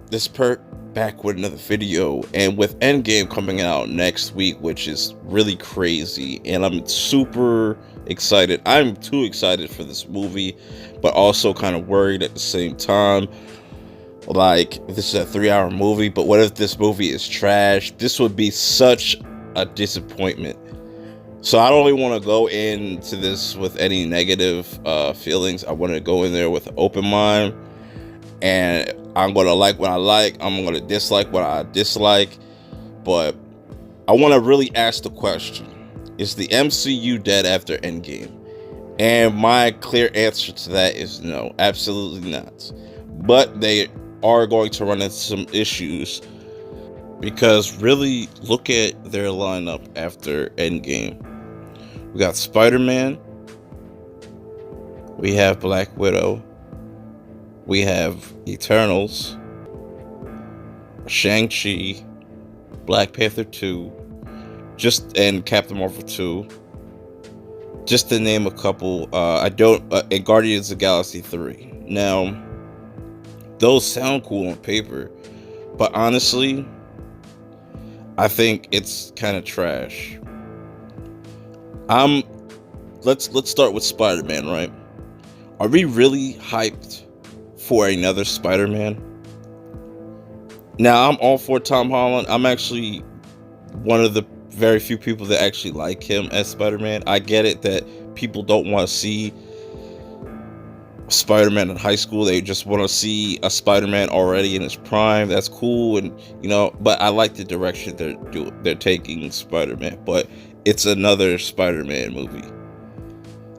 This PURP back with another video, and with Endgame coming out next week, which is really crazy, and I'm super excited. I'm too excited for this movie, but also kind of worried at the same time. Like, this is a 3-hour movie, but what if this movie is trash? This would be such a disappointment. So I don't really want to go into this with any negative feelings. I want to go in there with an open mind, and I'm going to like what I like. I'm going to dislike what I dislike. But I want to really ask the question, is the MCU dead after Endgame? And my clear answer to that is no, absolutely not. But they are going to run into some issues, because really look at their lineup after Endgame. We got SpiderMan. We have Black Widow. We have Eternals, Shang-Chi, Black Panther 2, and Captain Marvel 2, just to name a couple. And Guardians of the Galaxy 3. Now, those sound cool on paper, but honestly, I think it's kind of trash. Let's start with Spider-Man, right? Are we really hyped for another Spider-Man? Now, I'm all for Tom Holland. I'm actually one of the very few people that actually like him as Spider-Man. I get it that people don't want to see Spider-Man in high school. They just want to see a Spider-Man already in his prime. That's cool, and but I like the direction they're taking Spider-Man. But it's another Spider-Man movie.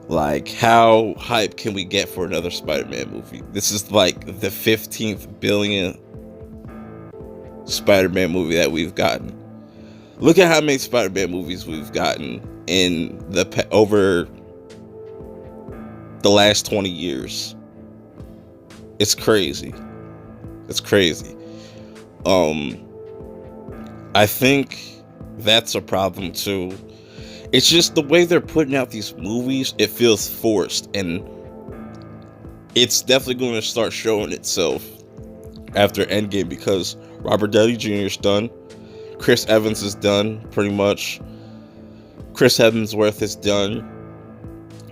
Like, how hype can we get for another Spider-Man movie? This is like the 15th billion Spider-Man movie that we've gotten. Look at how many Spider-Man movies we've gotten in over the last 20 years. It's crazy. It's crazy. I think that's a problem too. It's just the way they're putting out these movies, it feels forced, and it's definitely going to start showing itself after Endgame, because Robert Downey Jr. is done, Chris Evans is done, pretty much, Chris Hemsworth is done.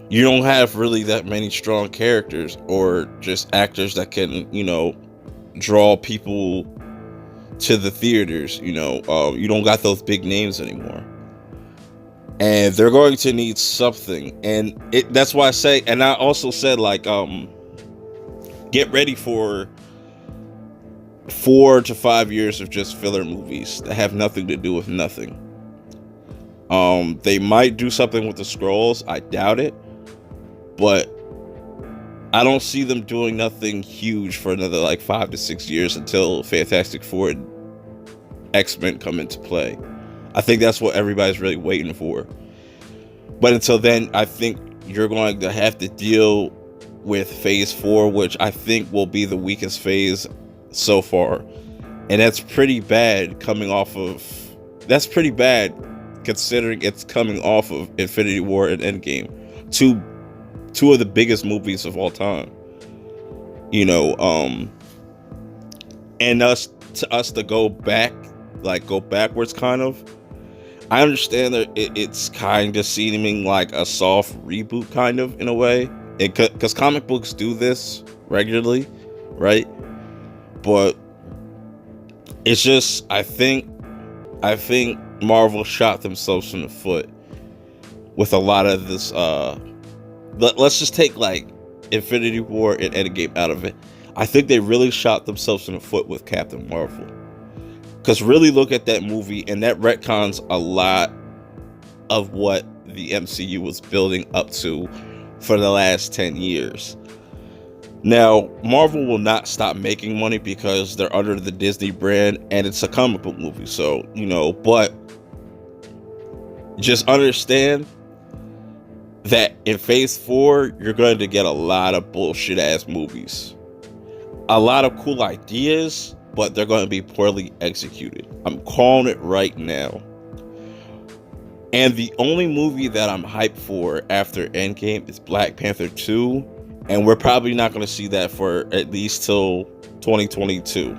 You don't have really that many strong characters or just actors that can, draw people to the theaters. You don't got those big names anymore. And they're going to need something, and that's why I say, and I also said, like, get ready for 4 to 5 years of just filler movies that have nothing to do with nothing. They might do something with the Skrulls. I doubt it, but I don't see them doing nothing huge for another like 5 to 6 years until Fantastic Four and X-Men come into play. I think that's what everybody's really waiting for. But until then, I think you're going to have to deal with Phase 4, which I think will be the weakest phase so far. And that's pretty bad That's pretty bad considering it's coming off of Infinity War and Endgame. Two of the biggest movies of all time. And us to go backwards kind of. I understand that it's kind of seeming like a soft reboot kind of, in a way, because comic books do this regularly, right? But it's just, I think Marvel shot themselves in the foot with a lot of this. Let's just take like Infinity War and Endgame out of it. I think they really shot themselves in the foot with Captain Marvel. Because really look at that movie, and that retcons a lot of what the MCU was building up to for the last 10 years. Now, Marvel will not stop making money because they're under the Disney brand, and it's a comic book movie. So, but just understand that in Phase 4, you're going to get a lot of bullshit-ass movies. A lot of cool ideas, but they're going to be poorly executed. I'm calling it right now. And the only movie that I'm hyped for after Endgame is Black Panther 2. And we're probably not going to see that for at least till 2022.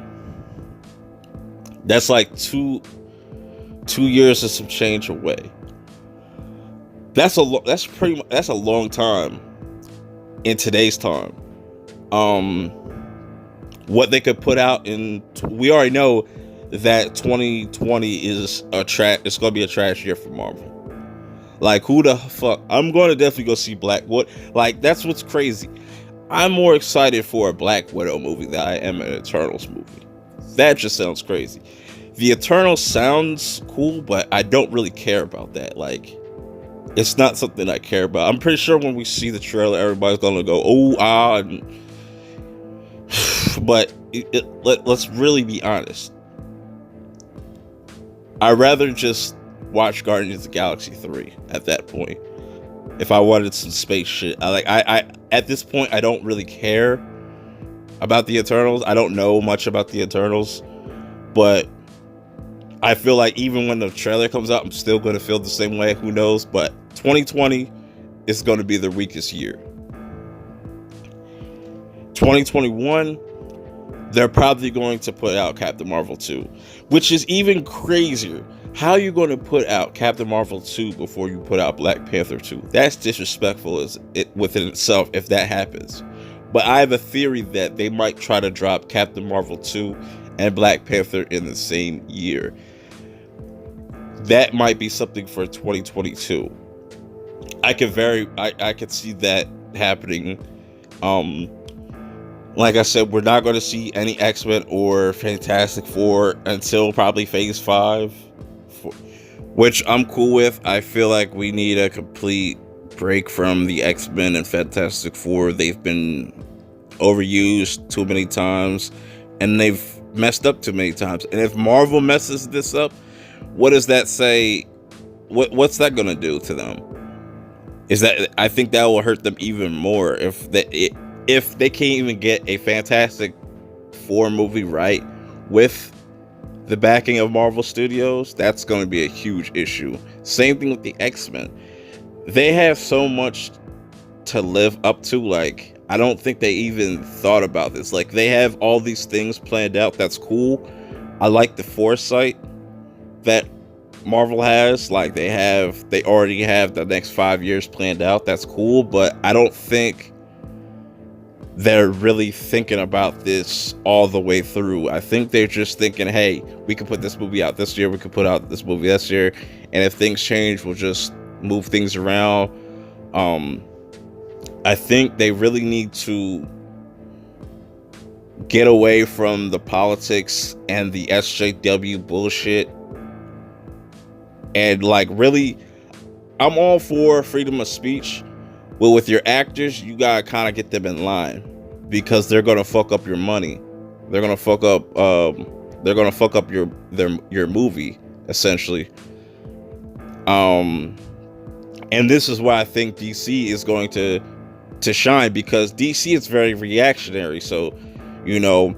That's like two years and some change away. That's a long time in today's time. What they could put out we already know that 2020 is it's gonna be a trash year for Marvel. Like, who the fuck? I'm gonna definitely go see like, that's what's crazy. I'm more excited for a Black Widow movie than I am an Eternals movie. That just sounds crazy. The Eternals sounds cool, but I don't really care about that. Like, it's not something I care about. I'm pretty sure when we see the trailer, everybody's gonna go, oh, ah. But let's really be honest. I'd rather just watch Guardians of the Galaxy 3 at that point. If I wanted some space shit. I at this point, I don't really care about the Eternals. I don't know much about the Eternals. But I feel like even when the trailer comes out, I'm still going to feel the same way. Who knows? But 2020 is going to be the weakest year. 2021, they're probably going to put out Captain Marvel 2, which is even crazier. How are you going to put out Captain Marvel 2 before you put out Black Panther 2? That's disrespectful within itself if that happens. But I have a theory that they might try to drop Captain Marvel 2 and Black Panther in the same year. That might be something for 2022. I could see that happening. Like I said, we're not going to see any X-Men or Fantastic Four until probably Phase 5, which I'm cool with. I feel like we need a complete break from the X-Men and Fantastic Four. They've been overused too many times, and they've messed up too many times. And if Marvel messes this up, what does that say? What's that going to do to them? I think that will hurt them even more if they can't even get a Fantastic Four movie right with the backing of Marvel Studios. That's going to be a huge issue. Same thing with the X-Men. They have so much to live up to. Like, I don't think they even thought about this. Like, they have all these things planned out. That's cool. I like the foresight that Marvel has. Like, they already have the next 5 years planned out. That's cool. But I don't think they're really thinking about this all the way through. I think they're just thinking, hey, we could put this movie out this year, we could put out this movie this year, and if things change, we'll just move things around. I think they really need to get away from the politics and the SJW bullshit. And like, really, I'm all for freedom of speech. Well, with your actors, you gotta kind of get them in line, because they're gonna fuck up your money. They're gonna fuck up. They're gonna fuck up your movie, essentially. And this is why I think DC is going to shine, because DC is very reactionary. So, you know,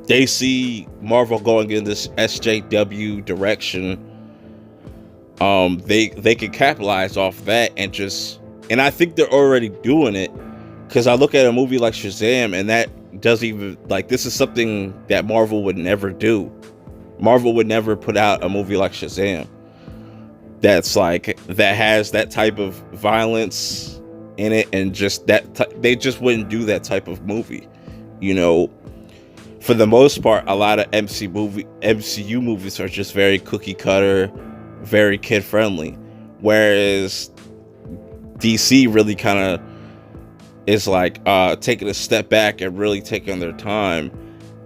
they see Marvel going in this SJW direction. They can capitalize off that and I think they're already doing it, because I look at a movie like Shazam, and that doesn't even, like, this is something that Marvel would never do. Marvel would never put out a movie like Shazam that has that type of violence in it, and just they just wouldn't do that type of movie. You know, for the most part, a lot of MCU movies are just very cookie cutter, very kid friendly, whereas DC really kind of is like taking a step back and really taking their time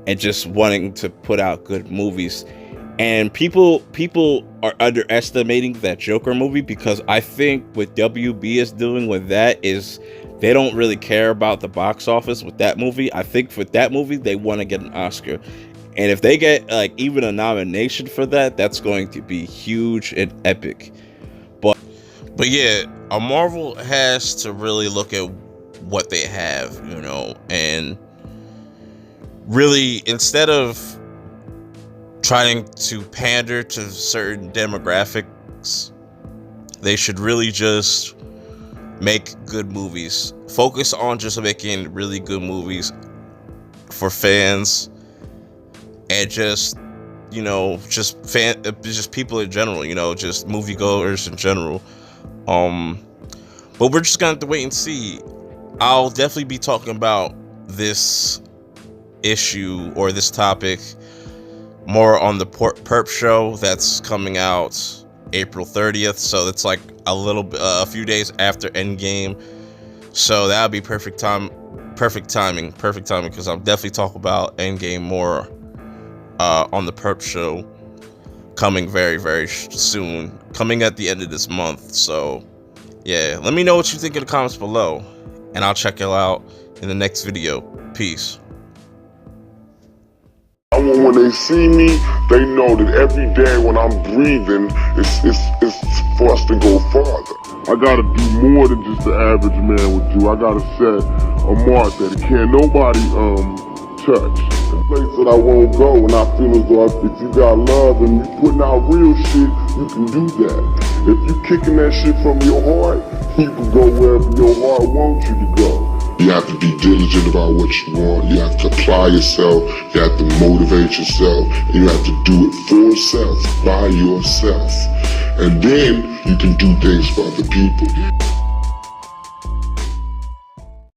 and just wanting to put out good movies. And people are underestimating that Joker movie, because I think what WB is doing with that is they don't really care about the box office with that movie. I think for that movie, they want to get an Oscar. And if they get like even a nomination for that, that's going to be huge and epic. But yeah, a Marvel has to really look at what they have, you know, and really, instead of trying to pander to certain demographics. They should really just make good movies. Focus on just making really good movies for fans and just, just people in general, just moviegoers in general. But we're just gonna have to wait and see. I'll definitely be talking about this issue or this topic more on the PURP show that's coming out April 30th. So that's like a few days after Endgame. So that'll be perfect timing, because I'll definitely talk about Endgame more on the PURP show coming very, very soon, coming at the end of this month. So yeah, let me know what you think in the comments below, and I'll check you out in the next video. Peace. When they see me, they know that every day when I'm breathing, it's for us to go farther. I gotta do more than just the average man would do. I gotta set a mark that can't nobody touch. A place that I won't go, and I feel as though if you got love and you putting out real shit, you can do that. If you kicking that shit from your heart, you can go wherever your heart wants you to go. You have to be diligent about what you want. You have to apply yourself. You have to motivate yourself. And you have to do it for yourself, by yourself. And then you can do things for other people.